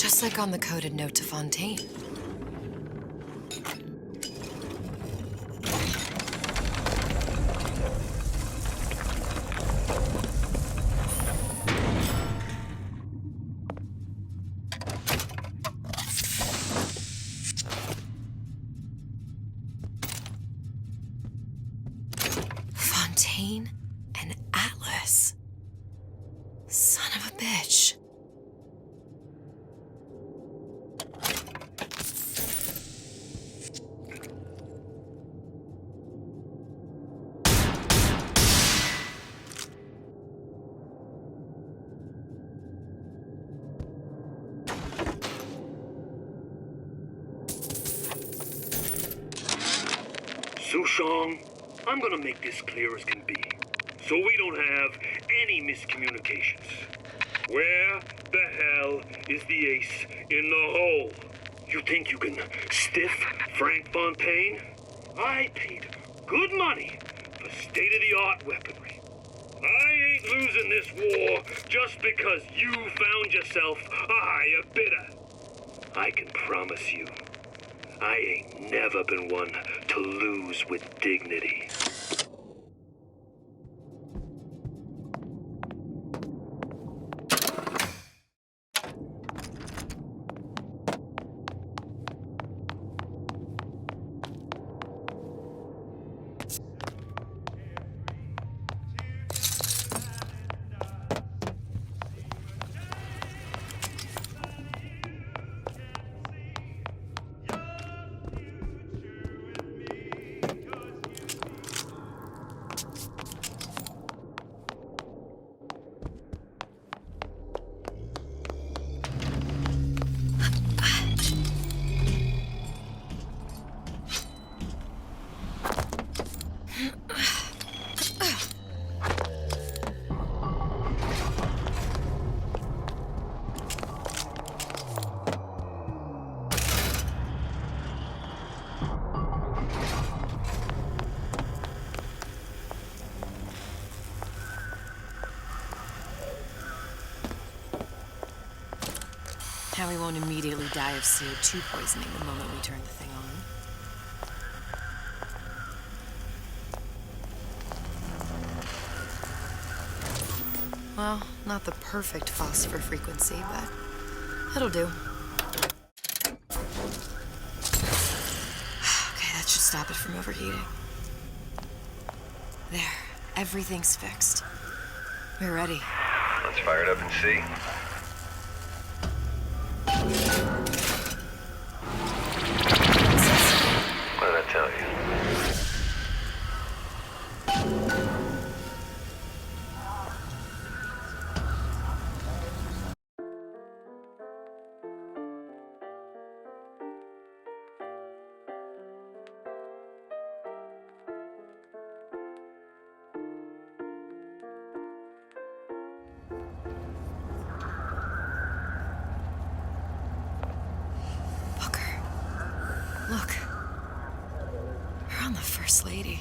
Just like on the coded note to Fontaine. Fontaine and Atlas. Son of a bitch. Sushong, I'm gonna make this clear as can be, so we don't have any miscommunications. Where the hell is the ace in the hole? You think you can stiff Frank Fontaine? I paid good money for state-of-the-art weaponry. I ain't losing this war just because you found yourself a higher bidder. I can promise you, I ain't never been one to lose with dignity. Now we won't immediately die of CO2 poisoning the moment we turn the thing on. Well, not the perfect phosphor frequency, but it'll do. Okay, that should stop it from overheating. There, everything's fixed. We're ready. Let's fire it up and see. What did I tell you? Look, we're on the First Lady.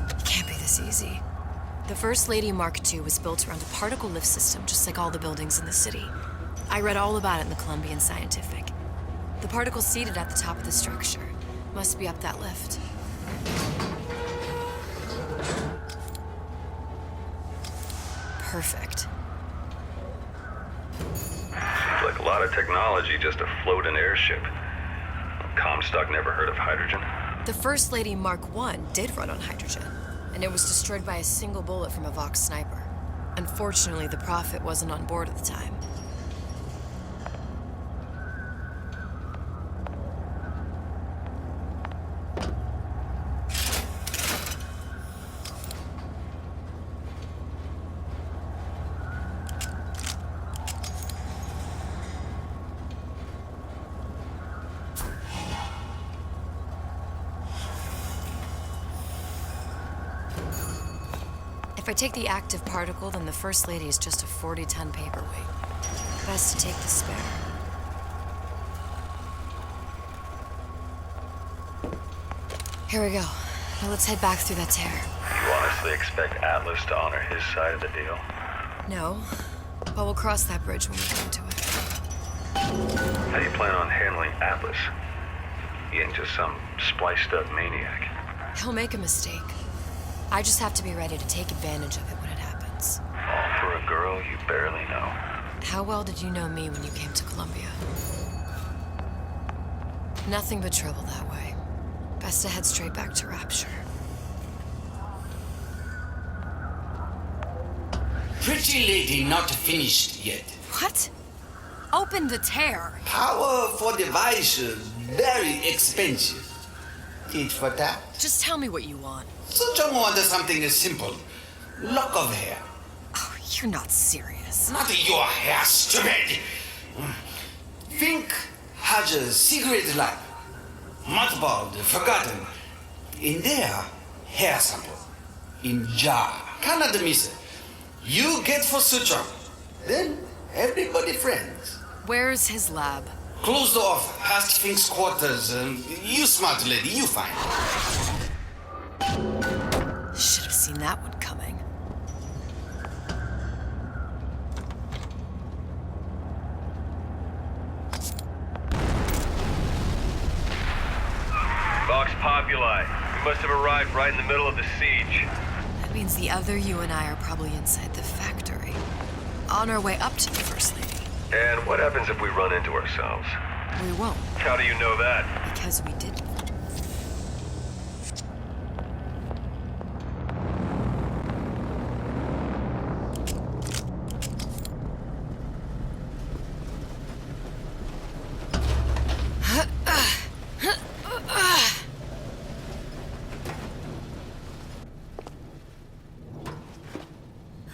It can't be this easy. The First Lady Mark II was built around a particle lift system, just like all the buildings in the city. I read all about it in the Columbian Scientific. The particles seated at the top of the structure must be up that lift. Perfect. Seems like a lot of technology just to float an airship. Comstock never heard of hydrogen. The First Lady Mark I did run on hydrogen, and it was destroyed by a single bullet from a Vox sniper. Unfortunately, the Prophet wasn't on board at the time. If I take the active particle, then the First Lady is just a 40-ton paperweight. Best to take the spare. Here we go. Now let's head back through that tear. You honestly expect Atlas to honor his side of the deal? No, but we'll cross that bridge when we come to it. How do you plan on handling Atlas? He ain't just some spliced-up maniac. He'll make a mistake. I just have to be ready to take advantage of it when it happens. All for a girl you barely know. How well did you know me when you came to Columbia? Nothing but trouble that way. Best to head straight back to Rapture. Pretty lady not finished yet. What? Open the tear. Power for device very expensive. Tit for tat. Just tell me what you want. Suchong wanted something simple. Lock of hair. Oh, you're not serious. Not your hair, stupid. Think has a secret lab. Mothballed, forgotten. In there, hair sample. In jar. Cannot miss it. You get for Suchong. Then everybody friends. Where's his lab? Closed off, past Fink's quarters. You smart lady, you find. Should have seen that one coming. Vox Populi. We must have arrived right in the middle of the siege. That means the other you and I are probably inside the factory. On our way up to the First Lady. And what happens if we run into ourselves? We won't, How do you know that? because we didn't.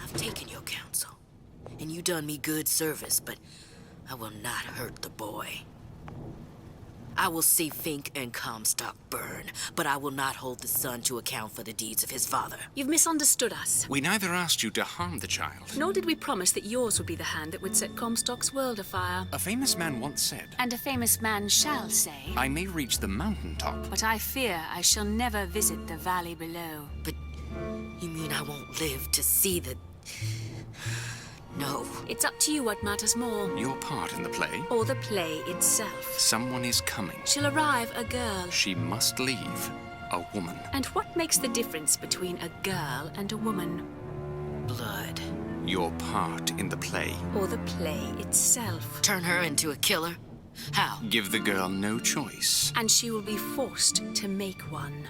I've taken your counsel, and you done me good service, but I will not hurt the boy. I will see Fink and Comstock burn, but I will not hold the son to account for the deeds of his father. You've misunderstood us. We neither asked you to harm the child. Nor did we promise that yours would be the hand that would set Comstock's world afire. A famous man once said, And a famous man shall say, I may reach the mountaintop. but I fear I shall never visit the valley below. But you mean I won't live to see the... No. It's up to you what matters more, Your part in the play? or the play itself. Someone is coming. She'll arrive a girl. She must leave. A woman. And what makes the difference between a girl and a woman? Blood. Your part in the play. Or the play itself? Turn her into a killer? How? Give the girl no choice. And she will be forced to make one.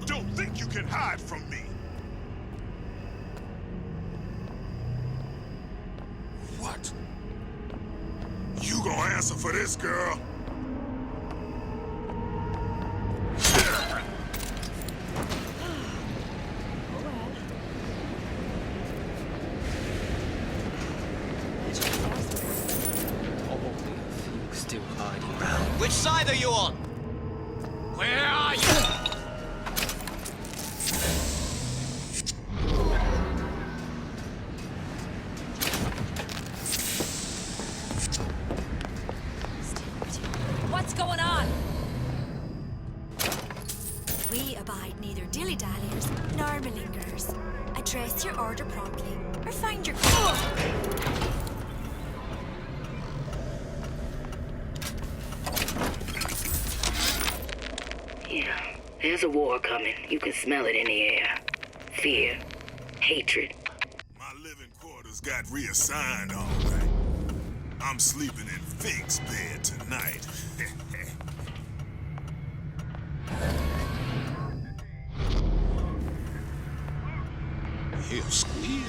Don't think you can hide from me. What? You gonna answer for this, girl? Still hiding around. Which side are you on? Where are you? What's going on? We We abide neither dilly-dalliers nor malingerers. Address your order promptly, or find your... Yeah, there's a war coming. You can smell it in the air. Fear, hatred. My living quarters got reassigned, all right. I'm sleeping in Fink's bed tonight. He'll squeal.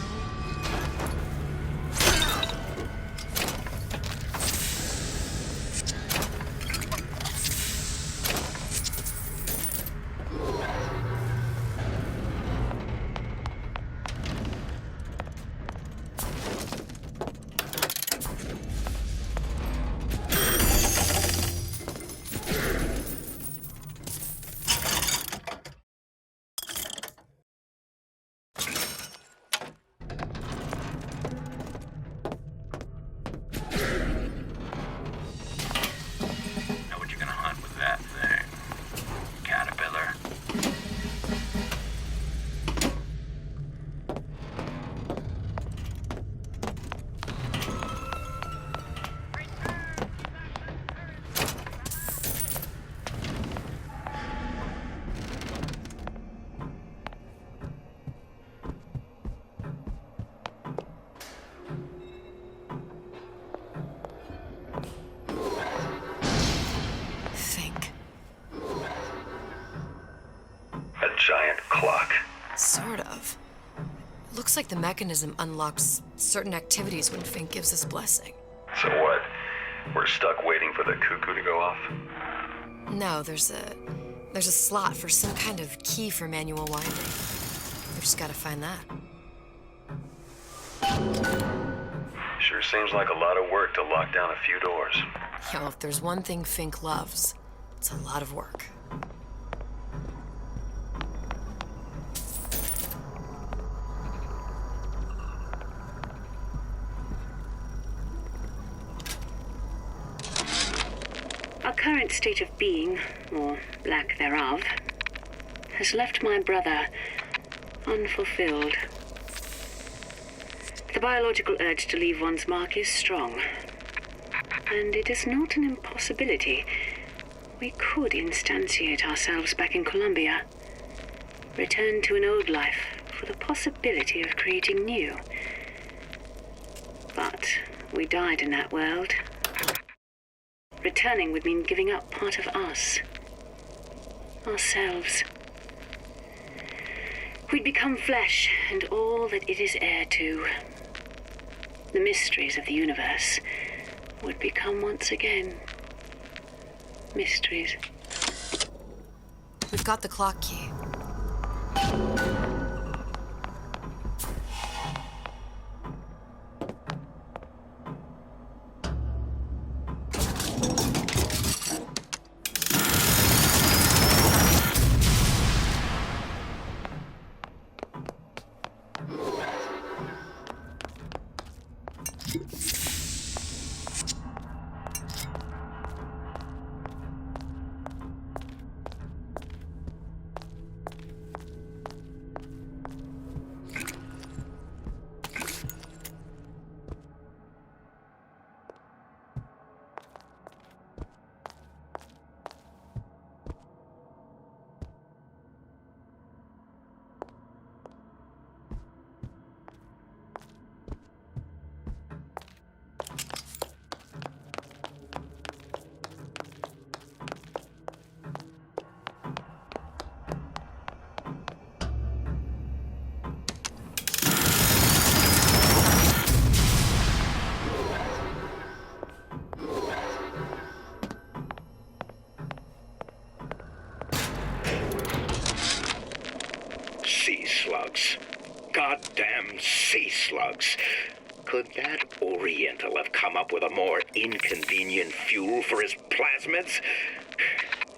Giant clock. Sort of. Looks like the mechanism unlocks certain activities when Fink gives his blessing. So what? We're stuck waiting for the cuckoo to go off? No, there's a slot for some kind of key for manual winding. We've just gotta find that. Sure seems like a lot of work to lock down a few doors. Yo, if there's one thing Fink loves, it's a lot of work. Our current state of being, or lack thereof, has left my brother unfulfilled. The biological urge to leave one's mark is strong, and it is not an impossibility. We could instantiate ourselves back in Columbia, return to an old life for the possibility of creating new. But we died in that world. Returning would mean giving up part of us. Ourselves. We'd become flesh and all that it is heir to. The mysteries of the universe would become once again mysteries. We've got the clock key. Sea slugs. Goddamn sea slugs. Could that Oriental have come up with a more inconvenient fuel for his plasmids?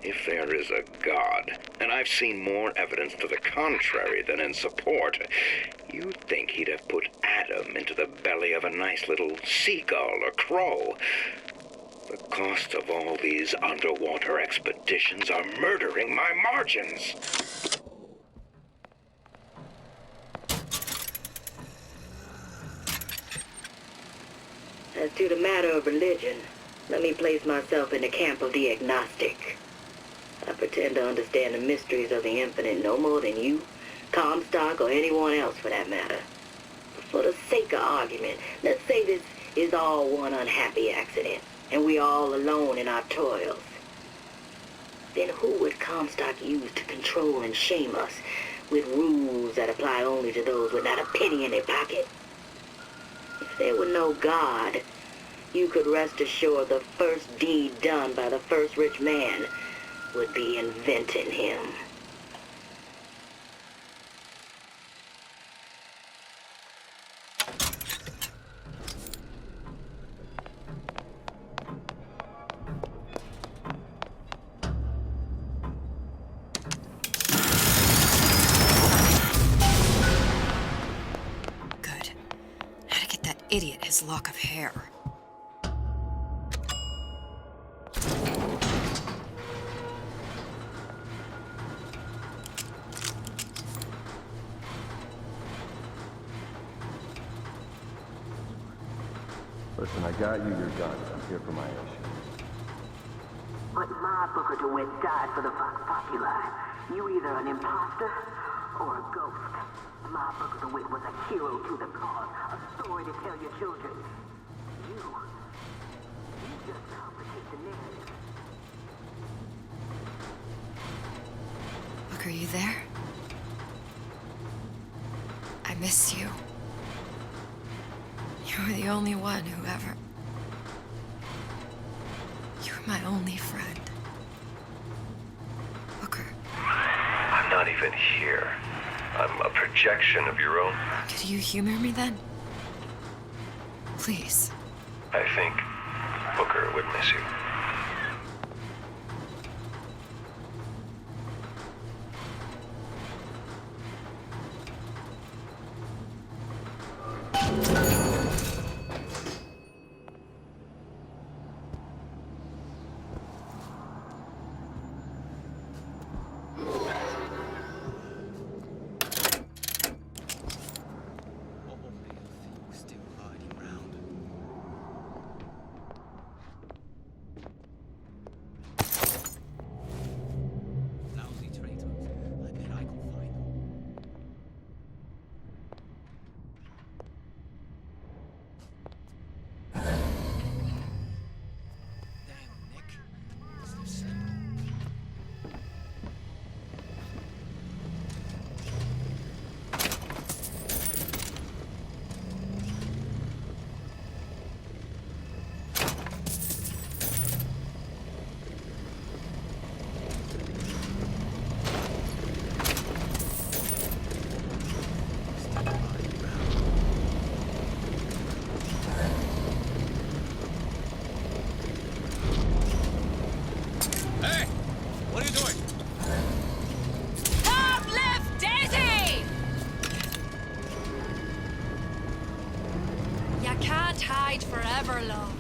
If there is a God, and I've seen more evidence to the contrary than in support, you'd think he'd have put Adam into the belly of a nice little seagull or crow. The cost of all these underwater expeditions are murdering my margins. As to the matter of religion, let me place myself in the camp of the agnostic. I pretend to understand the mysteries of the infinite no more than you, Comstock, or anyone else for that matter. But for the sake of argument, let's say this is all one unhappy accident, and we're all alone in our toils. Then who would Comstock use to control and shame us with rules that apply only to those with not a penny in their pocket? If there were no God, you could rest assured the first deed done by the first rich man would be inventing him. Good. How to get that idiot his lock of hair. Listen, I got you your guns. I'm here for my issue. But my Booker DeWitt died for the Vox Populi. You either an imposter or a ghost. My Booker DeWitt was a hero to the cause, a story to tell your children. You just complicate the narrative. Look, are you there? I miss you. You were the only one who ever... You were my only friend. Booker. I'm not even here. I'm a projection of your own. Could you humor me then? Please. I think Booker would miss you. Forever long.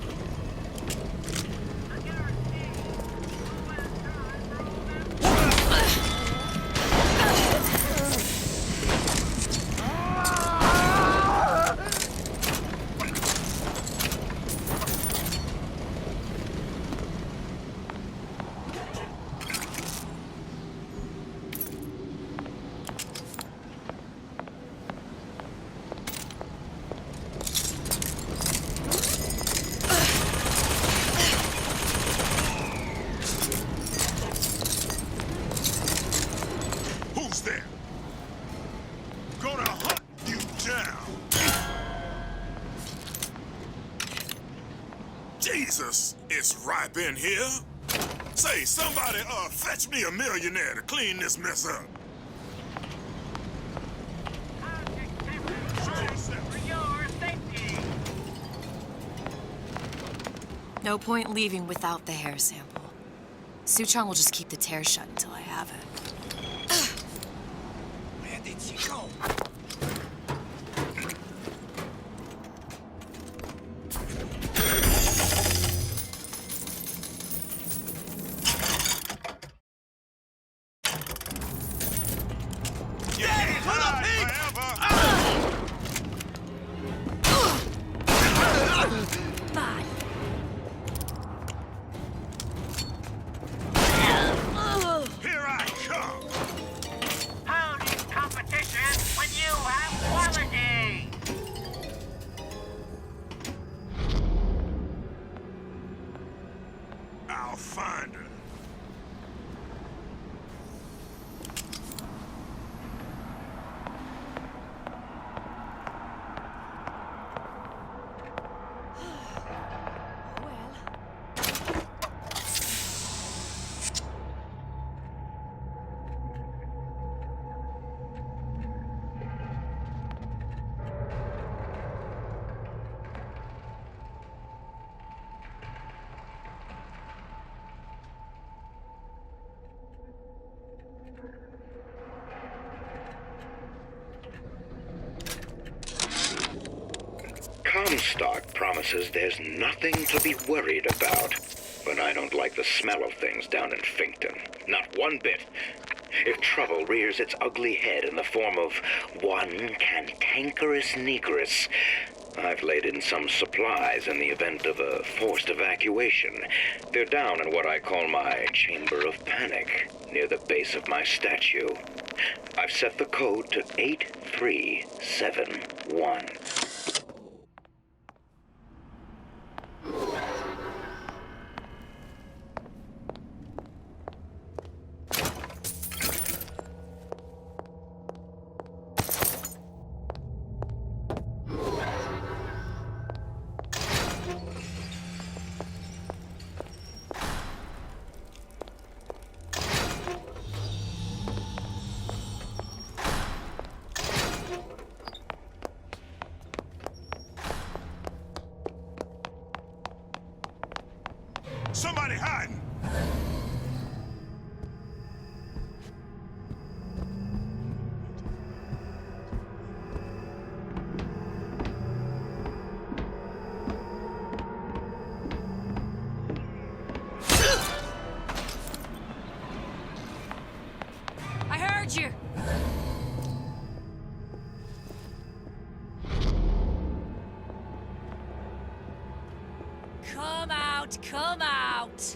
Jesus, it's ripe in here. Say, somebody, fetch me a millionaire to clean this mess up. No point leaving without the hair sample. Suchong will just keep the tear shut until I have it. Where did she go? Man. Here I come! How do you competition when you have quality? I'll find her. Comstock promises there's nothing to be worried about. But I don't like the smell of things down in Finkton. Not one bit. If trouble rears its ugly head in the form of one cantankerous negress, I've laid in some supplies in the event of a forced evacuation. They're down in what I call my chamber of panic, near the base of my statue. I've set the code to 8371. Somebody hiding! I heard you. Come out, come out.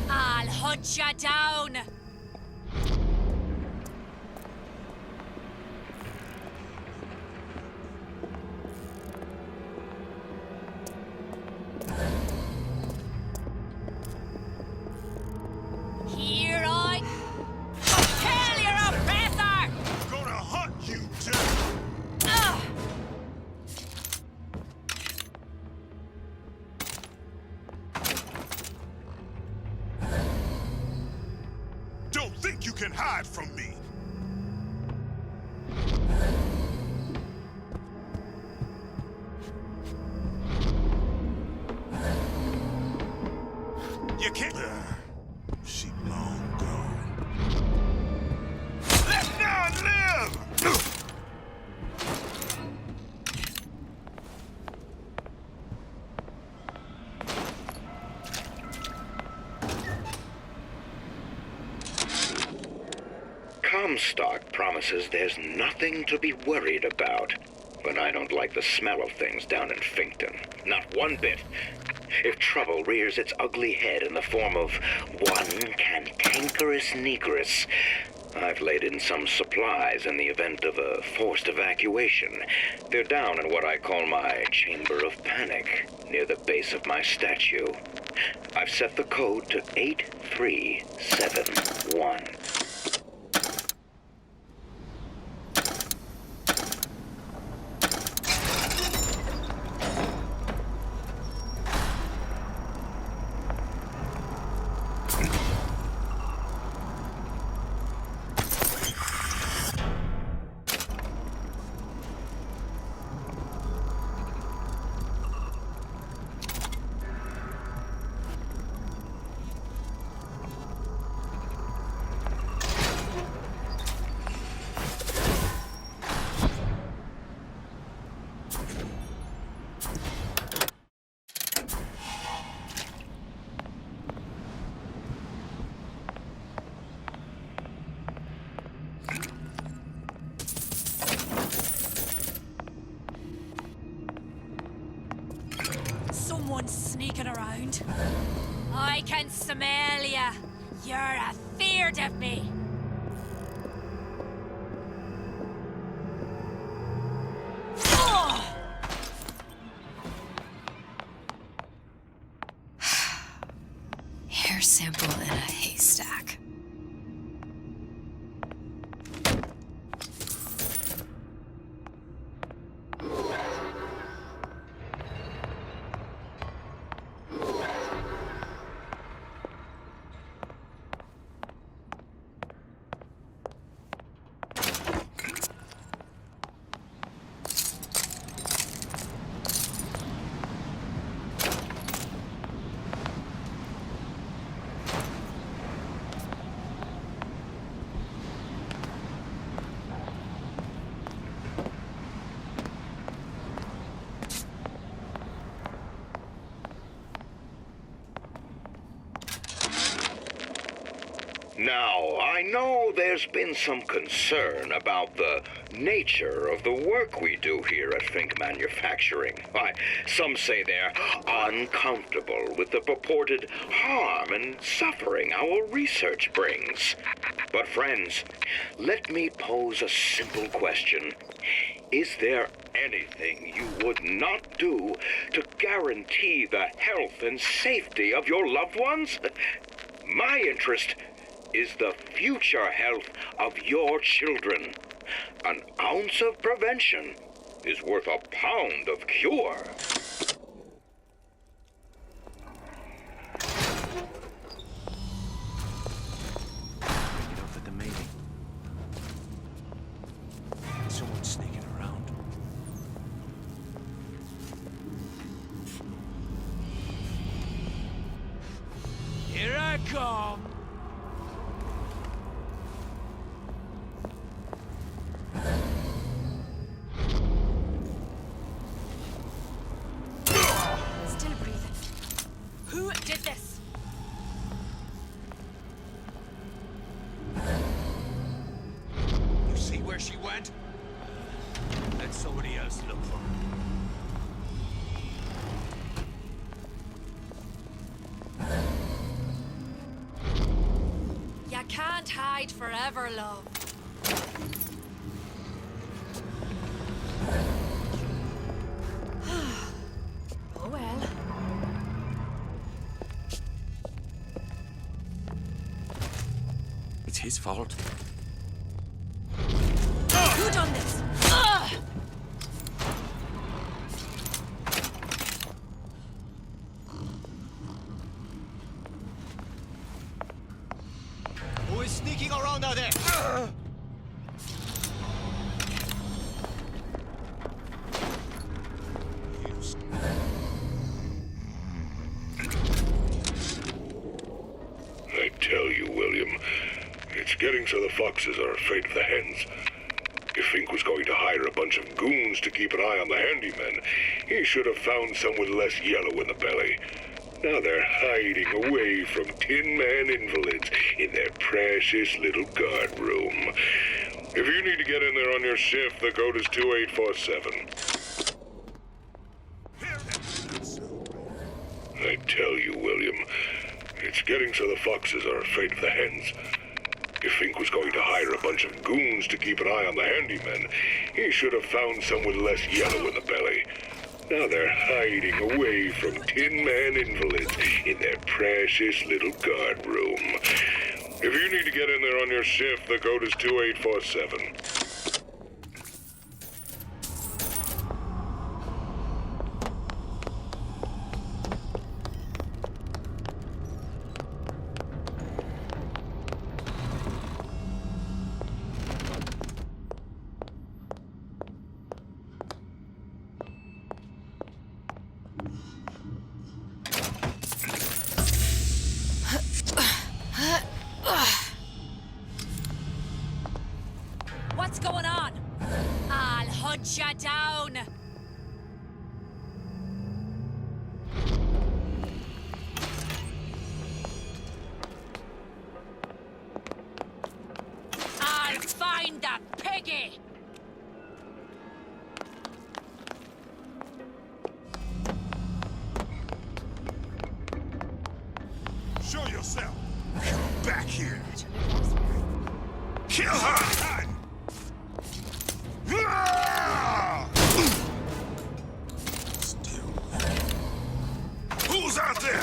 I'll hunt ya down. Here I... Kill your oppressor! Gonna hunt you too! Don't think you can hide from me! You can't... she long gone. Let down live! Comstock promises there's nothing to be worried about. But I don't like the smell of things down in Finkton. Not one bit. If trouble rears its ugly head in the form of one cantankerous negress, I've laid in some supplies in the event of a forced evacuation. They're down in what I call my chamber of panic, near the base of my statue. I've set the code to 8371. Someone's sneaking around. I can smell ya. You're afeard of me. Hair sample in a haystack. Now, I know there's been some concern about the nature of the work we do here at Fink Manufacturing. Why, some say they're uncomfortable with the purported harm and suffering our research brings. But friends, let me pose a simple question. Is there anything you would not do to guarantee the health and safety of your loved ones? My interest is the future health of your children. An ounce of prevention is worth a pound of cure. Get up at the meeting. Someone's sneaking around. Here I come. Still breathing. Who did this? You see where she went? Let somebody else look for her. You can't hide forever, love. Oh well. It's his fault. Who done this? Who is sneaking around out there? I tell you, William, it's getting so the foxes are afraid of the hens. If Fink was going to hire a bunch of goons to keep an eye on the handymen, he should have found some with less yellow in the belly. Now they're hiding away from Tin Man invalids in their precious little guard room. If you need to get in there on your shift, the code is 2847. I tell you, William, it's getting so the foxes are afraid of the hens. If Fink was going to hire a bunch of goons to keep an eye on the handymen, he should have found some with less yellow in the belly. Now they're hiding away from Tin Man invalids in their precious little guard room. If you need to get in there on your shift, the code is 2847. yourself. Come back here. Kill her! Still. Who's out there?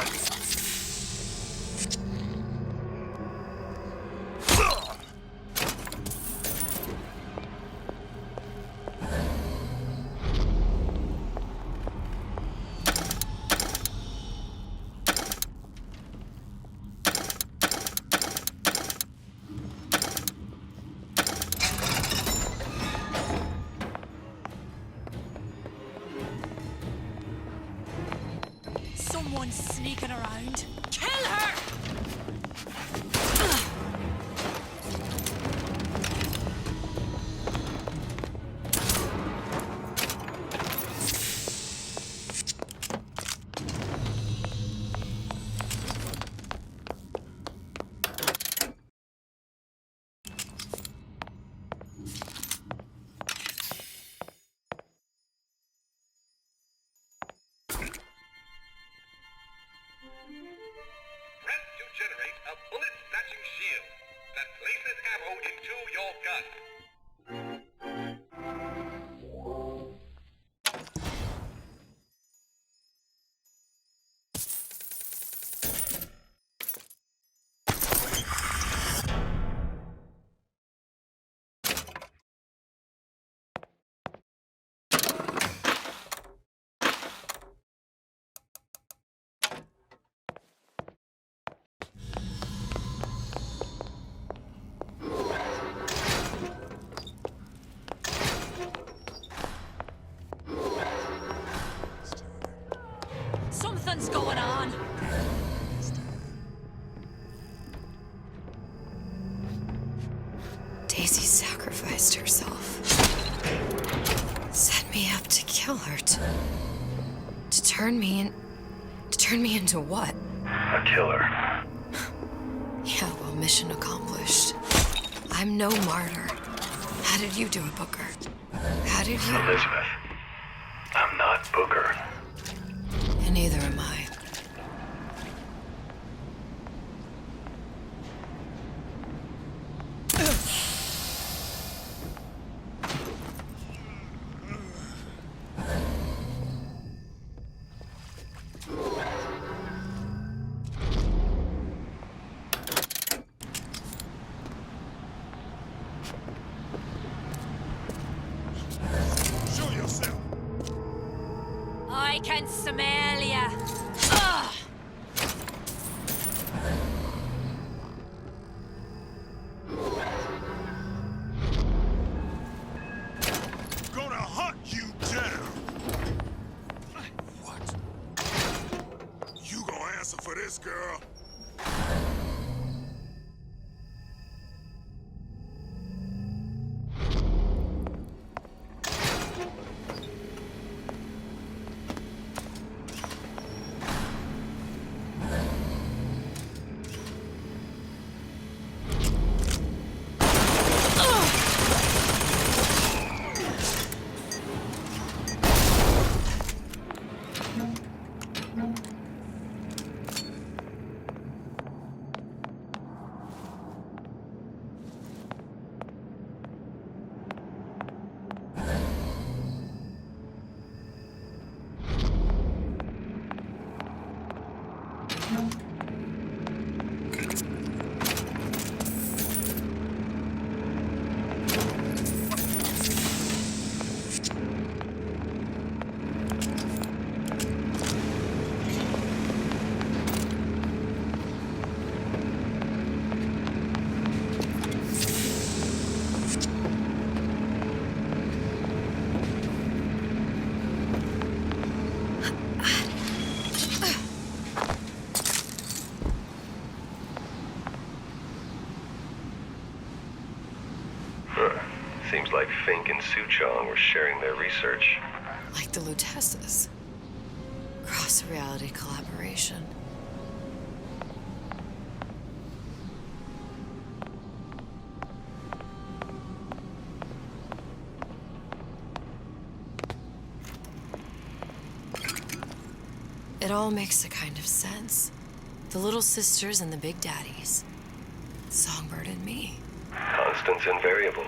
Someone's sneaking around. Kill her! Press to generate a bullet-snatching shield that places ammo into your gun. Something's going on. Daisy sacrificed herself. Set me up to kill her, to turn me into what? A killer. Yeah, well, mission accomplished. I'm no martyr. How did you do it, Booker? How did you... Elizabeth, I'm not Booker. And neither am I. Show yourself. I can smell ya. Ugh. Gonna hunt you down. What? You gonna answer for this, girl? Seems like Fink and Suchong were sharing their research. Like the Lutesses. Cross-reality collaboration. It all makes a kind of sense. The little sisters and the big daddies. Songbird and me. Constants and variables.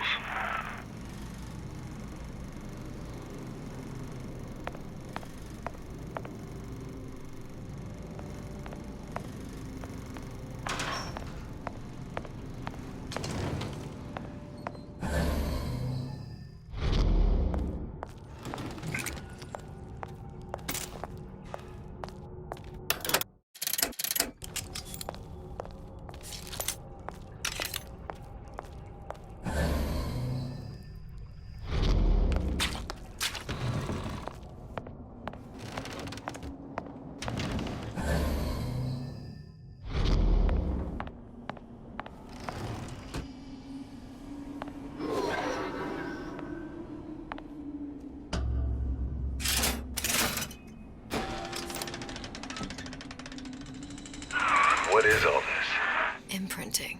What is all this? Imprinting.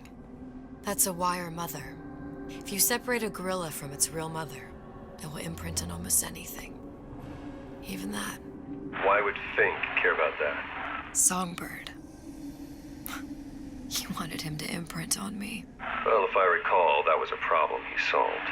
That's a wire mother. If you separate a gorilla from its real mother, it will imprint on almost anything. Even that. Why would Fink care about that? Songbird. He wanted him to imprint on me. Well, if I recall, that was a problem he solved.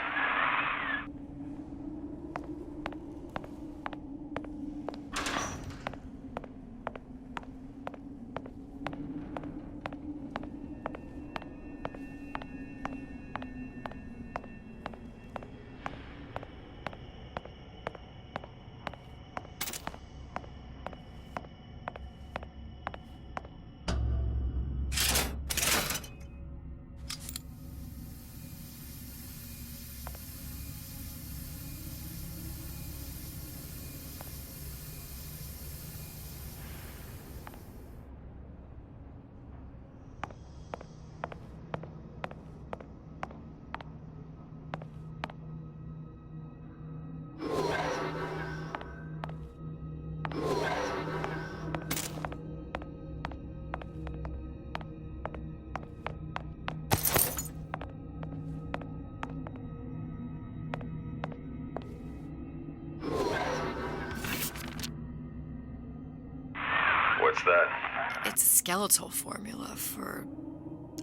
What's that? It's a skeletal formula for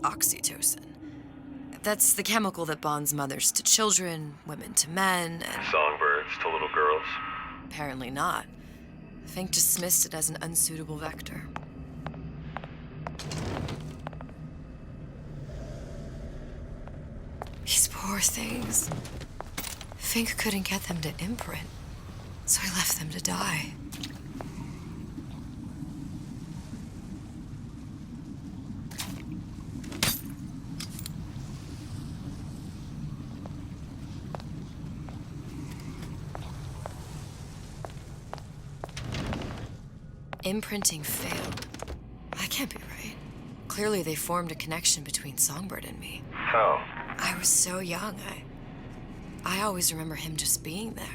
oxytocin. That's the chemical that bonds mothers to children, women to men, and... Songbirds to little girls? Apparently not. Fink dismissed it as an unsuitable vector. These poor things. Fink couldn't get them to imprint, so he left them to die. Imprinting failed. That can't be right. Clearly they formed a connection between Songbird and me. How? I was so young, I always remember him just being there.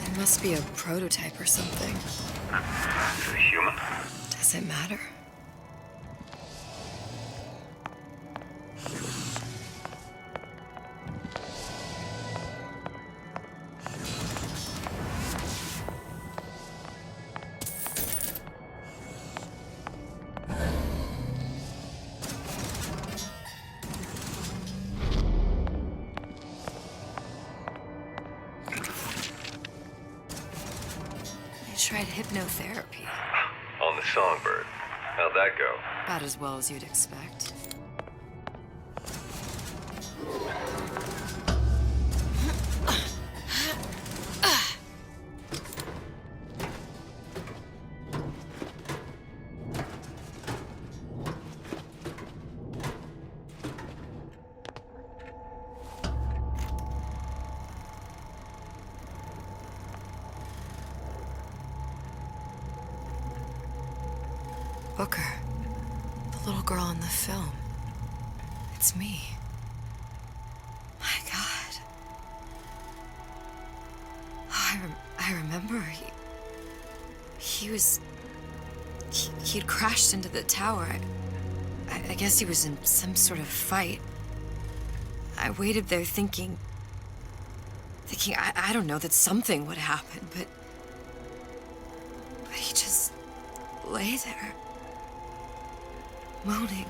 It must be a prototype or something. Is it human? Does it matter? Tried hypnotherapy. On the Songbird. How'd that go? About as well as you'd expect. Booker, the little girl in the film. It's me. My God. I remember he was he'd crashed into the tower. I guess he was in some sort of fight. I waited there thinking, I don't know, that something would happen, but he just lay there, moaning.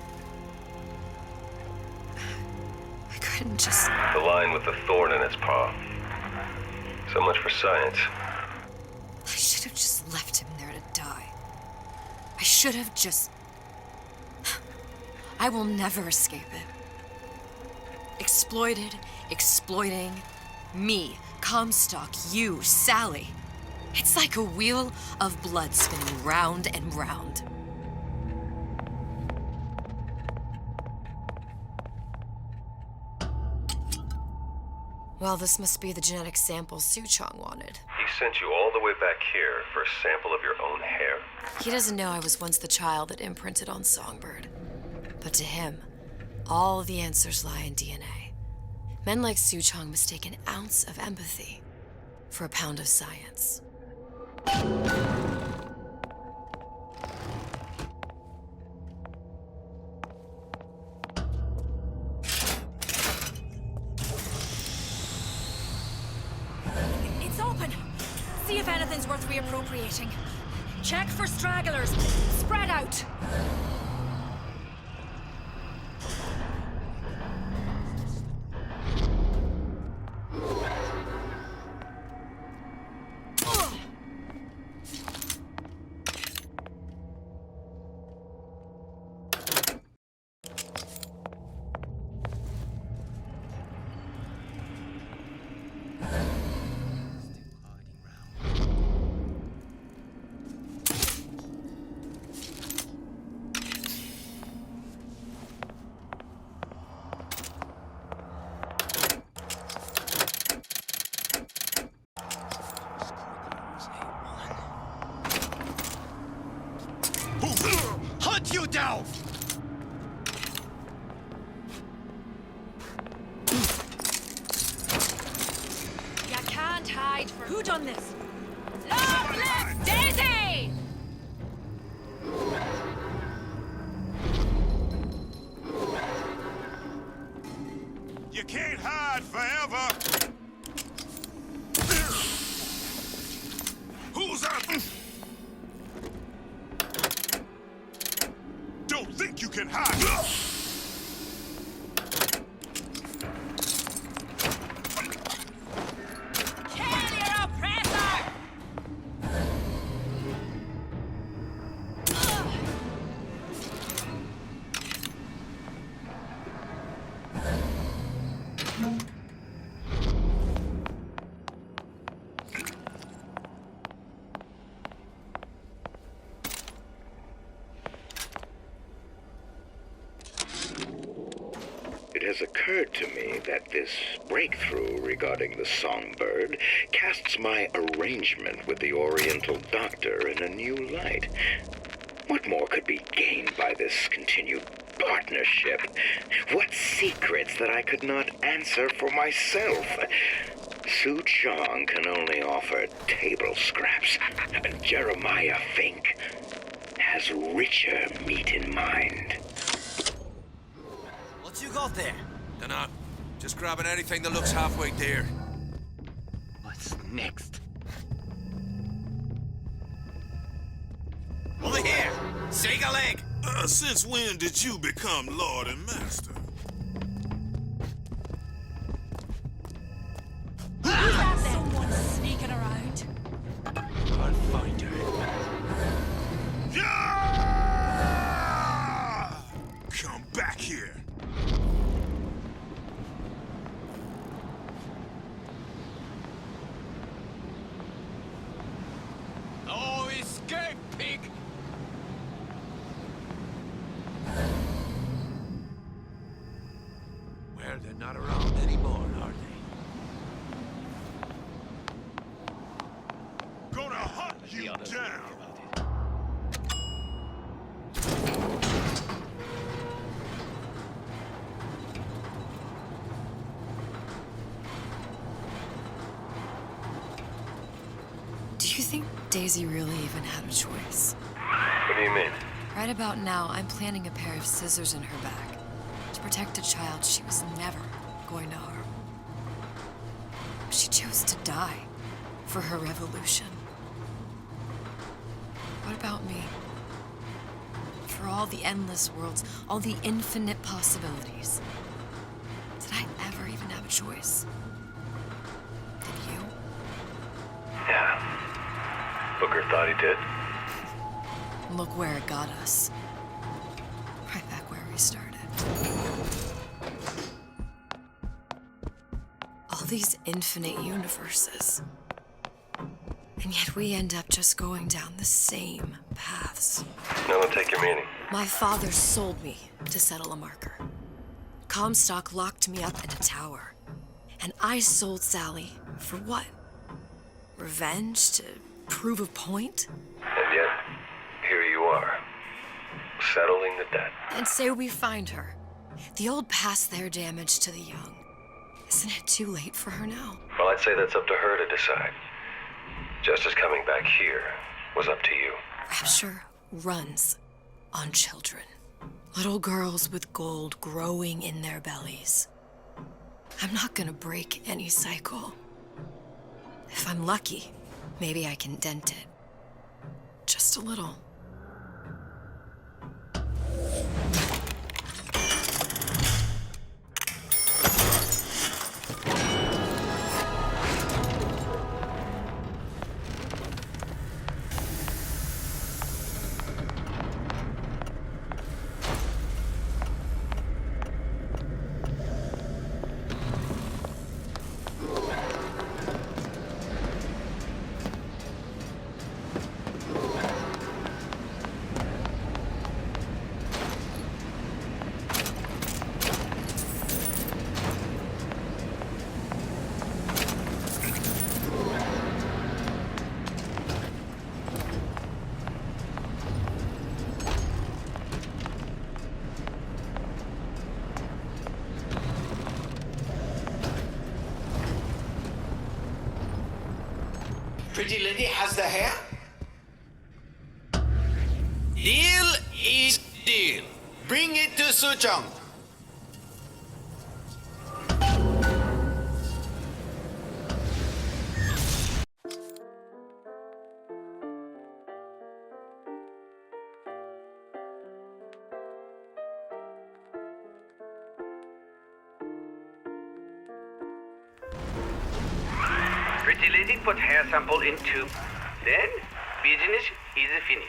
I couldn't just... The line with the thorn in its paw. So much for science. I should have just left him there to die. I should have just... I will never escape it. Exploited, exploiting, me, Comstock, you, Sally. It's like a wheel of blood spinning round and round. Well, this must be the genetic sample Suchong wanted. He sent you all the way back here for a sample of your own hair. He doesn't know I was once the child that imprinted on Songbird. But to him, all the answers lie in DNA. Men like Suchong mistake an ounce of empathy for a pound of science. It's open. See if anything's worth reappropriating. Check for stragglers. Spread out. Hunt you down! You can't hide from... Who done this? Long live Daisy! You can't hide forever. Who's up? Don't think you can hide. Kill your oppressor! It has occurred to me that this breakthrough regarding the Songbird casts my arrangement with the Oriental Doctor in a new light. What more could be gained by this continued partnership? What secrets that I could not answer for myself? Suchong can only offer table scraps, and Jeremiah Fink has richer meat in mind. What you got there? Dunno. Just grabbing anything that looks halfway there. What's next? Over here! Shake a leg! Since when did you become Lord and Master? Who's that then? Someone sneaking around. I'll find her. Yeah! Come back here. Oh, escape, pig! Well, they're not around anymore, are they? Gonna hunt you down. Do you think Daisy really even had a choice? What do you mean? Right about now, I'm planting a pair of scissors in her back to protect a child she was never going to harm. She chose to die for her revolution. What about me? For all the endless worlds, all the infinite possibilities. Did I ever even have a choice? Did you? Yeah. Booker thought he did. Look where it got us. Right back where we started. All these infinite universes. And yet we end up just going down the same paths. No, don't take your meaning. My father sold me to settle a marker. Comstock locked me up in a tower. And I sold Sally for what? Revenge? To prove a point? And yet, here you are, settling the debt. And say we find her. The old past their damage to the young. Isn't it too late for her now? Well, I'd say that's up to her to decide. Justice coming back here was up to you. Rapture runs on children. Little girls with gold growing in their bellies. I'm not gonna break any cycle. If I'm lucky, maybe I can dent it. Just a little. Pretty lady has the hair? Deal is deal. Bring it to Suchong. Pretty lady put hair sample in tube. Then, business is finished.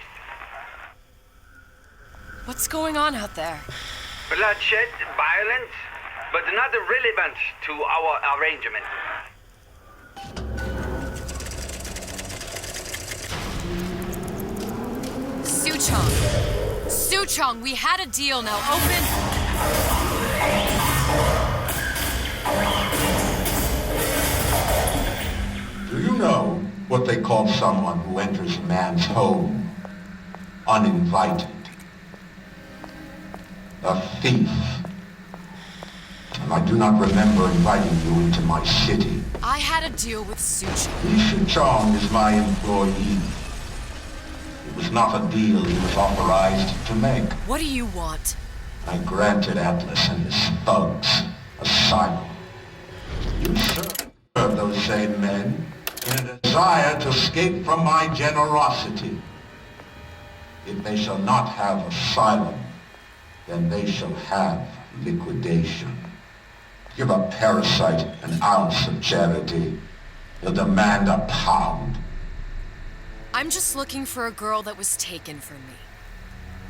What's going on out there? Bloodshed, violence, but not relevant to our arrangement. Suchong! Suchong, we had a deal, now open! Do you know what they call someone who enters a man's home uninvited? A thief. And I do not remember inviting you into my city. I had a deal with Suchong. Li Chong is my employee. It was not a deal he was authorized to make. What do you want? I granted Atlas and his thugs asylum. You serve those same men in a desire to escape from my generosity. If they shall not have asylum, then they shall have liquidation. Give a parasite an ounce of charity, he'll demand a pound. I'm just looking for a girl that was taken from me.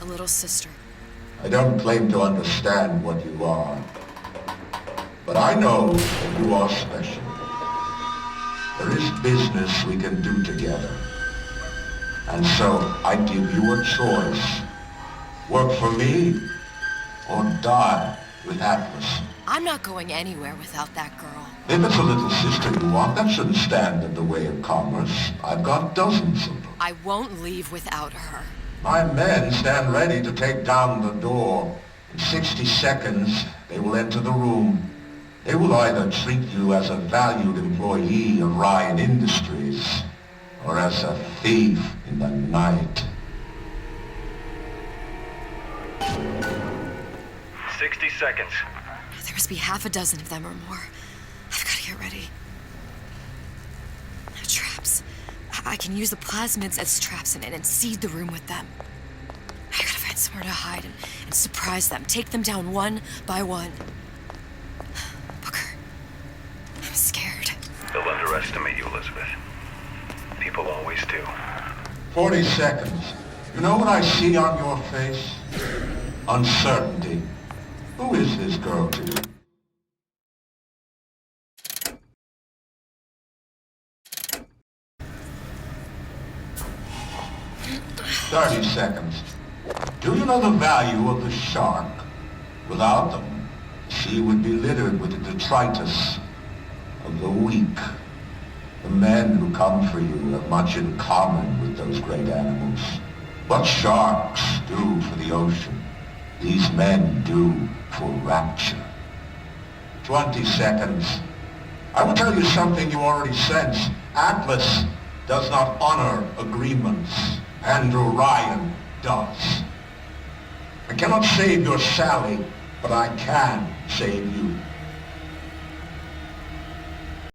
A little sister. I don't claim to understand what you are, but I know that you are special. There is business we can do together. And so I give you a choice. Work for me, or die with Atlas. I'm not going anywhere without that girl. If it's a little sister you want, that shouldn't stand in the way of commerce. I've got dozens of them. I won't leave without her. My men stand ready to take down the door. In 60 seconds, they will enter the room. They will either treat you as a valued employee of Ryan Industries, or as a thief in the night. 60 seconds. There must be half a dozen of them or more. I've got to get ready. Traps. I can use the plasmids as traps and seed the room with them. I gotta find somewhere to hide and surprise them. Take them down one by one. Booker, I'm scared. They'll underestimate you, Elizabeth. People always do. 40 seconds. You know what I see on your face? Uncertainty. Who is this girl to you? 30 seconds. Do you know the value of the shark? Without them, the sea would be littered with the detritus of the weak. The men who come for you have much in common with those great animals. What sharks do for the ocean, these men do for rapture. 20 seconds. I will tell you something you already sense. Atlas does not honor agreements. Andrew Ryan does. I cannot save your Sally, but I can save you.